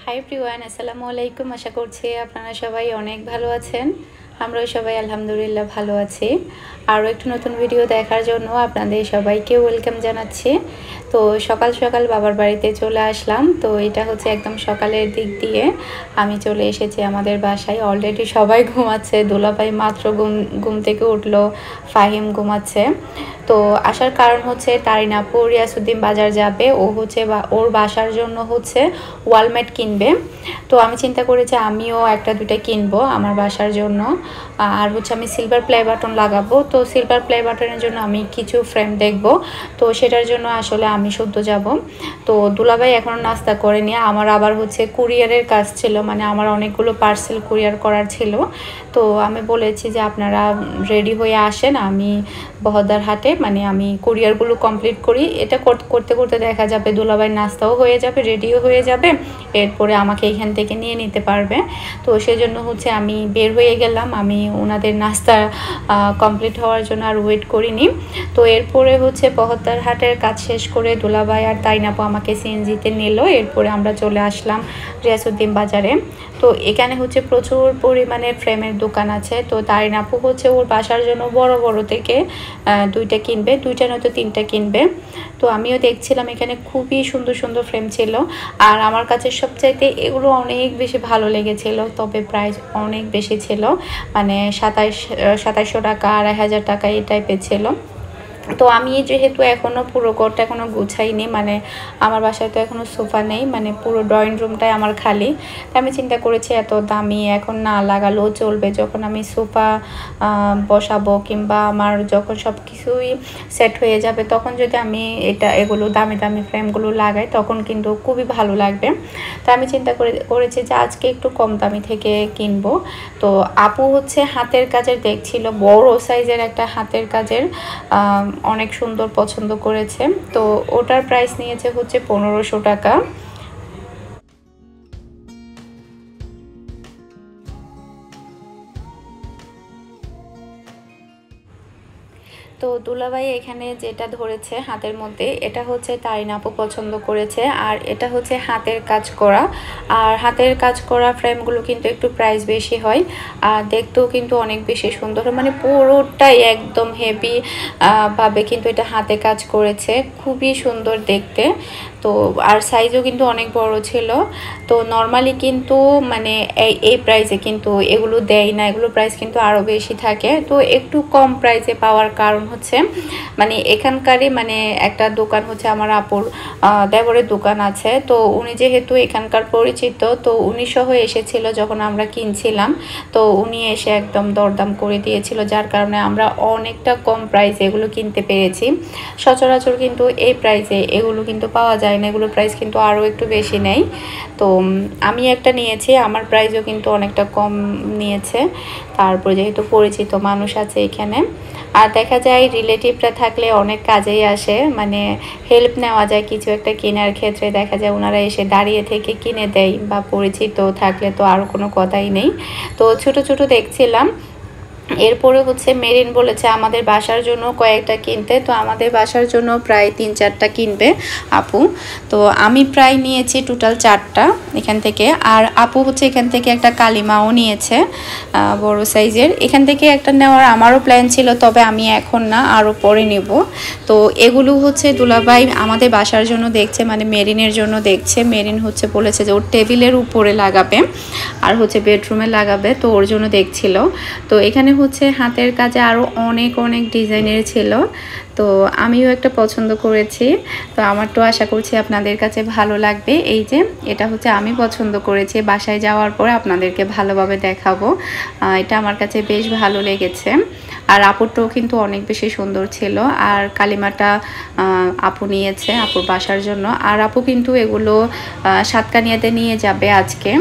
Hi everyone, আসসালামু আলাইকুম। আশা করছি আপনারা সবাই অনেক ভালো আছেন। আমরাও সবাই আলহামদুলিল্লাহ ভালো আছি। আরও একটু নতুন ভিডিও দেখার জন্য আপনাদের সবাইকে ওয়েলকাম জানাচ্ছি। তো সকাল সকাল বাবার বাড়িতে চলে আসলাম। তো এটা হচ্ছে একদম সকালের দিক দিয়ে আমি চলে এসেছি আমাদের বাসায়। অলরেডি সবাই ঘুমাচ্ছে। দুলাভাই মাত্র ঘুম থেকে উঠলো, ফাহিম ঘুমাচ্ছে। তো আসার কারণ হচ্ছে তারিন আপু রিয়াসউদ্দিন বাজার যাবে। ও হচ্ছে ওর বাসার জন্য হচ্ছে ওয়ালমেট কিনবে। তো আমি চিন্তা করেছি আমিও একটা দুইটা কিনবো আমার বাসার জন্য। আর হচ্ছে আমি সিলভার প্লে বাটন লাগাবো। তো সিলভার প্লে বাটনের জন্য আমি কিছু ফ্রেম দেখব। তো সেটার জন্য আসলে আমি শুদ্ধ যাব। তো দুলাভাই এখনও নাস্তা করেনি। আমার আবার হচ্ছে কুরিয়ারের কাজ ছিল, মানে আমার অনেকগুলো পার্সেল কুরিয়ার করার ছিল। তো আমি বলেছি যে আপনারা রেডি হয়ে আসেন, আমি বহদ্দার হাটে মানে আমি কুরিয়ারগুলো কমপ্লিট করি। এটা করতে করতে দেখা যাবে দুলাভাই নাস্তাও হয়ে যাবে, রেডিও হয়ে যাবে, এরপরে আমাকে এখান থেকে নিয়ে নিতে পারবে। তো সেজন্য হচ্ছে আমি বের হয়ে গেলাম। আমি ওনাদের নাস্তা কমপ্লিট হওয়ার জন্য আর ওয়েট করিনি। তো এরপরে হচ্ছে বহদ্দার হাটের কাজ শেষ করে দুলাভাই আর তারিন আপু আমাকে সিএনজিতে নিল। এরপরে আমরা চলে আসলাম রিয়াসউদ্দিন বাজারে। তো এখানে হচ্ছে প্রচুর পরিমাণে ফ্রেমের দোকান আছে। তো তারিন আপু হচ্ছে ওর বাসার জন্য বড় বড় থেকে দুইটা কিনবে, দুইটা নয়তো তিনটা কিনবে। তো আমিও দেখছিলাম এখানে খুবই সুন্দর সুন্দর ফ্রেম ছিল। আর আমার কাছে সবচাইতে এগুলো অনেক বেশি ভালো লেগেছিল, তবে প্রাইস অনেক বেশি ছিল, মানে 2700 টাকা, 2500 টাকা এই টাইপের ছিল। তো আমি যেহেতু এখনও পুরো ঘরটা এখনও গুছাইনি, মানে আমার বাসায় তো এখনও সোফা নেই, মানে পুরো ড্রয়িং রুমটাই আমার খালি। তো আমি চিন্তা করেছি এত দামি এখন না লাগালেও চলবে। যখন আমি সোফা বসাবো কিংবা আমার যখন সব কিছুই সেট হয়ে যাবে তখন যদি আমি এগুলো দামি দামি ফ্রেমগুলো লাগাই তখন কিন্তু খুবই ভালো লাগবে। তো আমি চিন্তা করেছি যে আজকে একটু কম দামি থেকে কিনবো। তো আপু হচ্ছে হাতের কাজের দেখছিল, বড় সাইজের একটা হাতের কাজের অনেক সুন্দর পছন্দ করেছে। তো ওটার প্রাইস নিয়েছে হচ্ছে 1500 টাকা। তো দুলাভাই এখানে যেটা ধরেছে হাতের মধ্যে, এটা হচ্ছে তারিন আপু পছন্দ করেছে। আর এটা হচ্ছে হাতের কাজ করা। আর হাতের কাজ করা ফ্রেমগুলো কিন্তু একটু প্রাইস বেশি হয়, আর দেখতেও কিন্তু অনেক বেশি সুন্দর, মানে পুরোটাই একদম হেভি ভাবে কিন্তু এটা হাতে কাজ করেছে, খুবই সুন্দর দেখতে। তো আর সাইজও কিন্তু অনেক বড় ছিল। তো নর্মালি কিন্তু মানে এই প্রাইসে কিন্তু এগুলো দেয় না, এগুলো প্রাইস কিন্তু আরও বেশি থাকে। তো একটু কম প্রাইসে পাওয়ার কারণ হচ্ছে মানে এখানকারই মানে একটা দোকান হচ্ছে আমার আপুর দেবরের দোকান আছে। তো উনি যেহেতু এখানকার পরিচিত, তো উনি সহ এসেছিল যখন আমরা কিনছিলাম। তো উনি এসে একদম দরদাম করে দিয়েছিল, যার কারণে আমরা অনেকটা কম প্রাইসে এগুলো কিনতে পেরেছি। সচরাচর কিন্তু এই প্রাইসে এগুলো কিন্তু পাওয়া যায় না, এগুলোর প্রাইস কিন্তু আরও একটু বেশি নেই। তো আমি একটা নিয়েছি, আমার প্রাইসও কিন্তু অনেকটা কম নিয়েছে। তারপর যেহেতু পরিচিত মানুষ আছে এখানে, আর দেখা যায় রিলেটিভরা থাকলে অনেক কাজেই আসে, মানে হেল্প নেওয়া যায় কিছু একটা কেনার ক্ষেত্রে। দেখা যায় ওনারা এসে দাঁড়িয়ে থেকে কিনে দেয়, বা পরিচিত থাকলে তো আর কোনো কথাই নেই। তো ছোট ছোট দেখছিলাম। এরপরে হচ্ছে মেরিন বলেছে আমাদের বাসার জন্য কয়েকটা কিনতে। তো আমাদের বাসার জন্য প্রায় 3-4টা কিনবে আপু। তো আমি প্রায় নিয়েছি টোটাল 4টা এখান থেকে। আর আপু হচ্ছে এখান থেকে একটা কালিমাও নিয়েছে বড় সাইজের। এখান থেকে একটা নেওয়ার আমারও প্ল্যান ছিল, তবে আমি এখন না, আরও পরে নেব। তো এগুলো হচ্ছে দুলাভাই আমাদের বাসার জন্য দেখছে, মানে মেরিনের জন্য দেখছে। মেরিন হচ্ছে বলেছে যে ওর টেবিলের উপরে লাগাবে আর হচ্ছে বেডরুমে লাগাবে, তো ওর জন্য দেখছিল। তো এখানে হচ্ছে হাতের কাজে আরও অনেক অনেক ডিজাইনের ছিল। তো আমিও একটা পছন্দ করেছি। তো আমার তো আশা করছি আপনাদের কাছে ভালো লাগবে। এই যে এটা হচ্ছে আমি পছন্দ করেছি, বাসায় যাওয়ার পরে আপনাদেরকে ভালোভাবে দেখাবো। এটা আমার কাছে বেশ ভালো লেগেছে। আর আপুরটাও কিন্তু অনেক বেশি সুন্দর ছিল। আর কালিমাটা আপু নিয়েছে আপুর বাসার জন্য। আর আপু কিন্তু এগুলো সাতকানিয়াতে নিয়ে যাবে আজকে।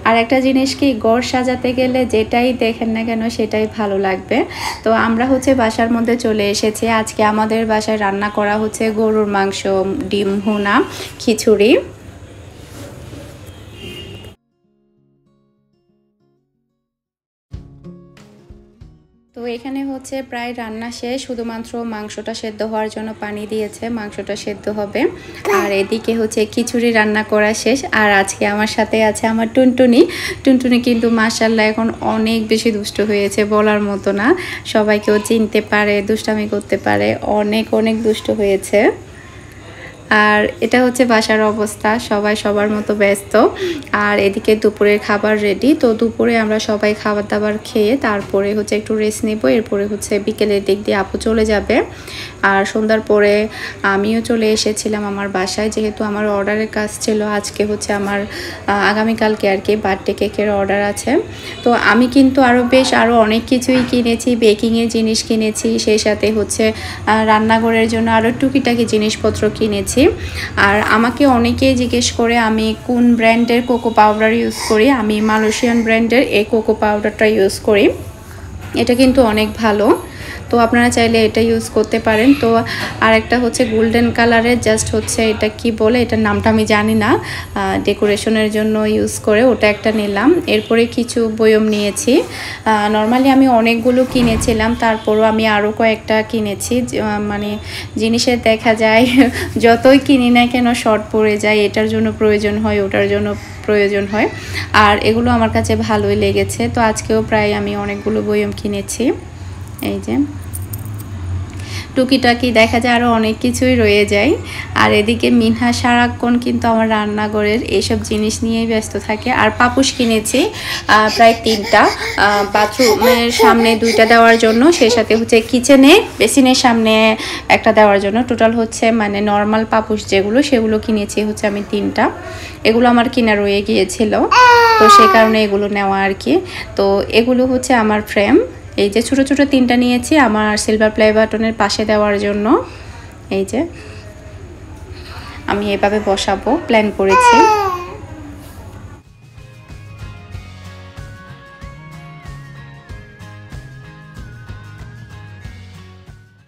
আর একটা জিনিস কি, ঘর সাজাতে গেলে যেটাই দেখেন না কেন সেটাই ভালো লাগবে। তো আমরা হচ্ছে বাসার মধ্যে চলে এসেছি। আজকে আমাদের বাসায় রান্না করা হচ্ছে গরুর মাংস, ডিম ভুনা, খিচুড়ি। তো এখানে হচ্ছে প্রায় রান্না শেষ, শুধুমাত্র মাংসটা সেদ্ধ হওয়ার জন্য পানি দিয়েছে, মাংসটা সেদ্ধ হবে। আর এদিকে হচ্ছে খিচুড়ি রান্না করা শেষ। আর আজকে আমার সাথে আছে আমার টুনটুনি। টুনটুনি কিন্তু মাশাআল্লাহ এখন অনেক বেশি দুষ্ট হয়েছে, বলার মতো না। সবাইকেও চিনতে পারে, দুষ্টামি করতে পারে, অনেক অনেক দুষ্ট হয়েছে। আর এটা হচ্ছে বাসার অবস্থা, সবাই সবার মতো ব্যস্ত। আর এদিকে দুপুরের খাবার রেডি। তো দুপুরে আমরা সবাই খাবার দাবার খেয়ে তারপরে হচ্ছে একটু রেস্ট নেব। এরপরে হচ্ছে বিকেলের দিক দিয়ে আপু চলে যাবে। আর সন্ধ্যার পরে আমিও চলে এসেছিলাম আমার বাসায়, যেহেতু আমার অর্ডারের কাজ ছিল। আজকে হচ্ছে আমার আগামীকালকে আর কি বার্থডে কেকের অর্ডার আছে। তো আমি কিন্তু আরও অনেক কিছুই কিনেছি, বেকিংয়ের জিনিস কিনেছি, সেই সাথে হচ্ছে রান্নাঘরের জন্য আরও টুকিটাকি জিনিসপত্র কিনেছি। আর আমাকে অনেকেই জিজ্ঞেস করে আমি কোন ব্র্যান্ডের কোকো পাউডার ইউজ করি। আমি মালয়েশিয়ান ব্র্যান্ডের এই কোকো পাউডারটা ইউজ করি। এটা কিন্তু অনেক ভালো, তো আপনারা চাইলে এটা ইউজ করতে পারেন। তো আর একটা হচ্ছে গোল্ডেন কালারের, জাস্ট হচ্ছে এটা কি বলে, এটার নামটা আমি জানি না, ডেকোরেশনের জন্য ইউজ করে, ওটা একটা নিলাম। এরপরে কিছু বয়ম নিয়েছি। নর্মালি আমি অনেকগুলো কিনেছিলাম, তারপরও আমি আরও কয়েকটা কিনেছি। মানে জিনিসের দেখা যায় যতই কিনি না কেন শর্ট পড়ে যায়, এটার জন্য প্রয়োজন হয়, ওটার জন্য প্রয়োজন হয়। আর এগুলো আমার কাছে ভালোই লেগেছে। তো আজকেও প্রায় আমি অনেকগুলো বয়ম কিনেছি। এই যে টুকিটাকি দেখা যায় আরও অনেক কিছুই রয়ে যায়। আর এদিকে মিনহা সারাক্ষণ কিন্তু আমার রান্নাঘরের এইসব জিনিস নিয়েই ব্যস্ত থাকে। আর পাপুস কিনেছি প্রায় 3টা, বাথরুমের সামনে 2টা দেওয়ার জন্য, সেই সাথে হচ্ছে কিচেনে বেসিনের সামনে একটা দেওয়ার জন্য। টোটাল হচ্ছে মানে নর্মাল পাপুস যেগুলো, সেগুলো কিনেছি হচ্ছে আমি 3টা। এগুলো আমার কিনা রয়ে গিয়েছিল, তো সেই কারণে এগুলো নেওয়া আর কি। তো এগুলো হচ্ছে আমার ফ্রেম। এই যে ছোট ছোট 3টা নিয়েছি আমার সিলভার প্লে বাটনের পাশে দেওয়ার জন্য। এই যে আমি এভাবে বসাবো প্ল্যান করেছি।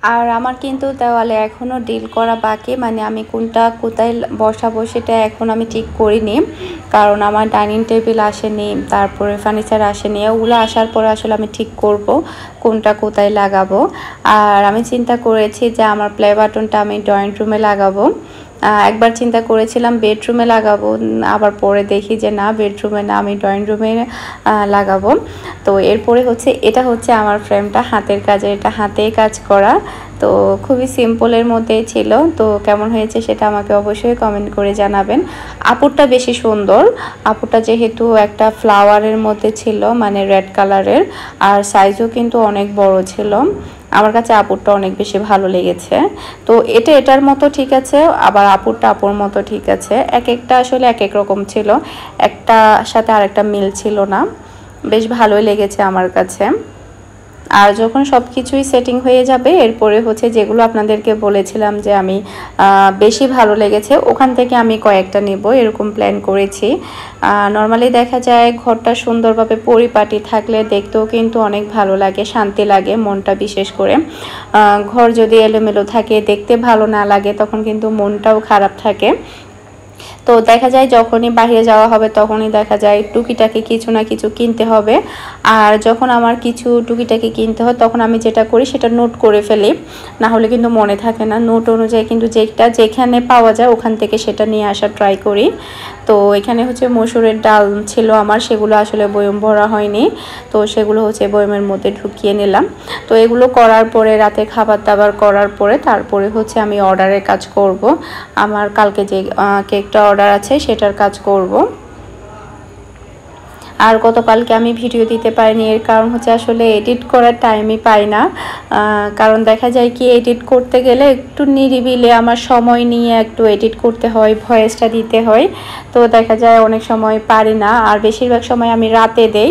আর আমার কিন্তু দেওয়ালে এখনও ডিল করা বাকি, মানে আমি কোনটা কোথায় বসাবো সেটা এখন আমি ঠিক করিনি, কারণ আমার ডাইনিং টেবিল আসেনি, তারপরে ফার্নিচার আসেনি। ওগুলো আসার পরে আসলে আমি ঠিক করব কোনটা কোথায় লাগাবো। আর আমি চিন্তা করেছি যে আমার প্লে বাটনটা আমি ড্রয়িং রুমে লাগাবো। একবার চিন্তা করেছিলাম বেডরুমে লাগাবো, আবার পরে দেখি যে না, বেডরুমে না, আমি ড্রয়িং রুমে লাগাবো। তো এরপরে হচ্ছে এটা হচ্ছে আমার ফ্রেমটা হাতের কাজে, এটা হাতেই কাজ করা, তো খুবই সিম্পলের মধ্যেই ছিল। তো কেমন হয়েছে সেটা আমাকে অবশ্যই কমেন্ট করে জানাবেন। আপুরটা বেশি সুন্দর, আপুরটা যেহেতু একটা ফ্লাওয়ারের মধ্যে ছিল, মানে রেড কালারের, আর সাইজও কিন্তু অনেক বড় ছিল। আমার কাছে আপুরটা অনেক বেশি ভালো লেগেছে। তো এটার মতো ঠিক আছে, আবার আপুরটা আপুর মতো ঠিক আছে। এক একটা আসলে এক এক রকম ছিল, একটা সাথে আরেকটা মিল ছিল না। বেশ ভালোই লেগেছে আমার কাছে। আর যখন সব কিছুই সেটিং হয়ে যাবে, এরপরে হচ্ছে যেগুলো আপনাদেরকে বলেছিলাম যে আমি বেশি ভালো লেগেছে, ওখান থেকে আমি কয়েকটা নেব, এরকম প্ল্যান করেছি। নর্মালি দেখা যায় ঘরটা সুন্দরভাবে পরিপাটি থাকলে দেখতেও কিন্তু অনেক ভালো লাগে, শান্তি লাগে মনটা। বিশেষ করে ঘর যদি এলোমেলো থাকে, দেখতে ভালো না লাগে, তখন কিন্তু মনটাও খারাপ থাকে। তো দেখা যায় যখনই বাইরে যাওয়া হবে তখনই দেখা যায় টুকিটাকি কিছু না কিছু কিনতে হবে। আর যখন আমার কিছু টুকিটাকি কিনতে হয় তখন আমি যেটা করি সেটা নোট করে ফেলি, না হলে কিন্তু মনে থাকে না। নোট অনুযায়ী কিন্তু যেখানে পাওয়া যায় ওখান থেকে সেটা নিয়ে আসার ট্রাই করি। তো এখানে হচ্ছে মসুরের ডাল ছিল আমার, সেগুলো আসলে বয়ম ভরা হয়নি, তো সেগুলো হচ্ছে বয়মের মধ্যে ঢুকিয়ে নিলাম। তো এগুলো করার পরে রাতে খাবার দাবার করার পরে তারপরে হচ্ছে আমি অর্ডারের কাজ করব। আমার কালকে যে কেকটা অর্ডার আছে সেটার কাজ করব। আর গতকালকে আমি ভিডিও দিতে পারিনি, এর কারণ হচ্ছে আসলে এডিট করার টাইমই পাই না। কারণ দেখা যায় কি, এডিট করতে গেলে একটু নিরিবিলি আমার সময় নিয়ে একটু এডিট করতে হয়, ভয়েসটা দিতে হয়, তো দেখা যায় অনেক সময় পারি না। আর বেশিরভাগ সময় আমি রাতে দেই।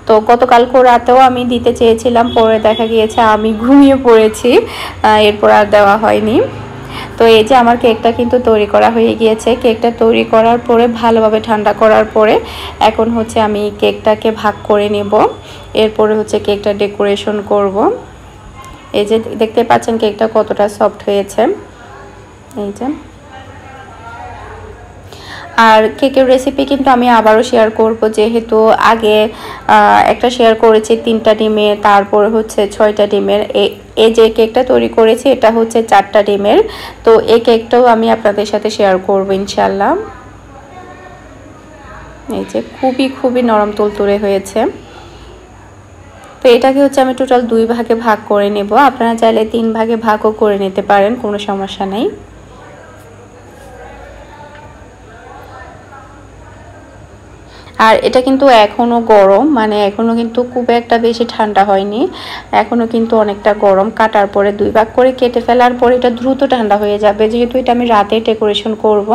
তো গতকালকে রাতেও আমি দিতে চেয়েছিলাম, পরে দেখা গিয়েছে আমি ঘুমিয়ে পড়েছি, এরপর আর দেওয়া হয়নি। তো এই যে আমার কেকটা কিন্তু তৈরি করা হয়ে গিয়েছে। কেকটা তৈরি করার পরে ভালোভাবে ঠান্ডা করার পরে এখন হচ্ছে আমি কেকটাকে ভাগ করে নেব। এরপরে হচ্ছে কেকটা ডেকোরেশন করব। এই যে দেখতে পাচ্ছেন কেকটা কতটা সফট হয়েছে। এই যে আর কেকের রেসিপি কিন্তু আমি আবারও শেয়ার করব, যেহেতু আগে একটা শেয়ার করেছি 3টা ডিমের, তারপর হচ্ছে 6টা ডিমের। এই যে কেকটা তৈরি করেছি এটা হচ্ছে 4টা ডিমের। তো এই কেকটাও আমি আপনাদের সাথে শেয়ার করব ইনশাল্লাহ। এই যে খুবই নরম তুলতুলে হয়েছে। তো এটাকে হচ্ছে আমি টোটাল 2 ভাগে ভাগ করে নেব। আপনারা চাইলে 3 ভাগে ভাগও করে নিতে পারেন, কোনো সমস্যা নেই। আর এটা কিন্তু এখনো গরম, মানে এখনো কিন্তু খুব একটা বেশি ঠান্ডা হয়নি, এখনো কিন্তু অনেকটা গরম। কাটার পরে 2 ভাগ করে কেটে ফেলার পরে এটা দ্রুত ঠান্ডা হয়ে যাবে, যেহেতু এটা আমি রাতে ডেকোরেশন করব,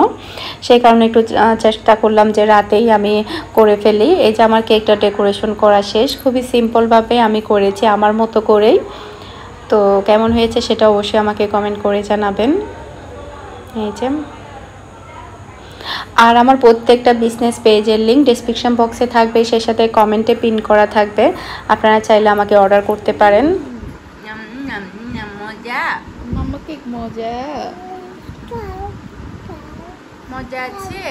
সেই কারণে একটু চেষ্টা করলাম যে রাতেই আমি করে ফেলি। এই যে আমার কেকটা ডেকোরেশন করা শেষ, খুবই সিম্পলভাবে আমি করেছি আমার মতো করেই। তো কেমন হয়েছে সেটা অবশ্যই আমাকে কমেন্ট করে জানাবেন। এই যে, আর আমার প্রত্যেকটা বিজনেস পেজের লিংক ডেসক্রিপশন বক্সে থাকবে, সেই সাথে কমেন্টে পিন করা থাকবে, আপনারা চাইলে আমাকে অর্ডার করতে পারেন। মজা মাম্মা কেক, মজা মজা আছে।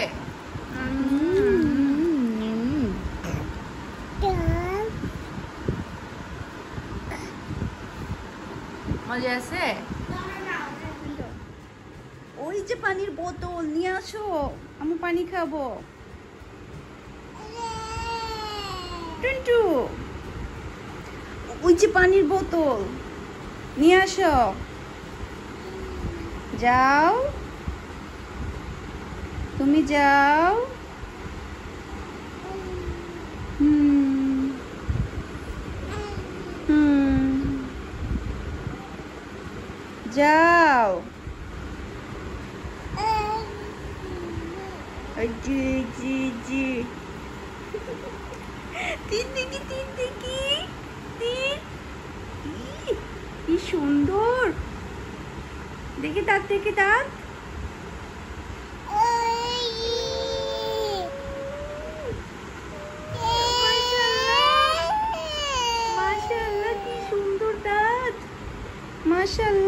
মজা আছে। ওই যে পানির বোতল নিয়ে আসো, আমি পানি খাবো। টুনটু, ওই যে পানির বোতল নিয়ে আসো। যাও, তুমি যাও। যাও। জি জি জি, তিন দিকে কি সুন্দর, দেখি দাঁত, দেখি দাঁত। মাশাআল্লাহ, কি সুন্দর দাঁত, মাশাআল্লাহ।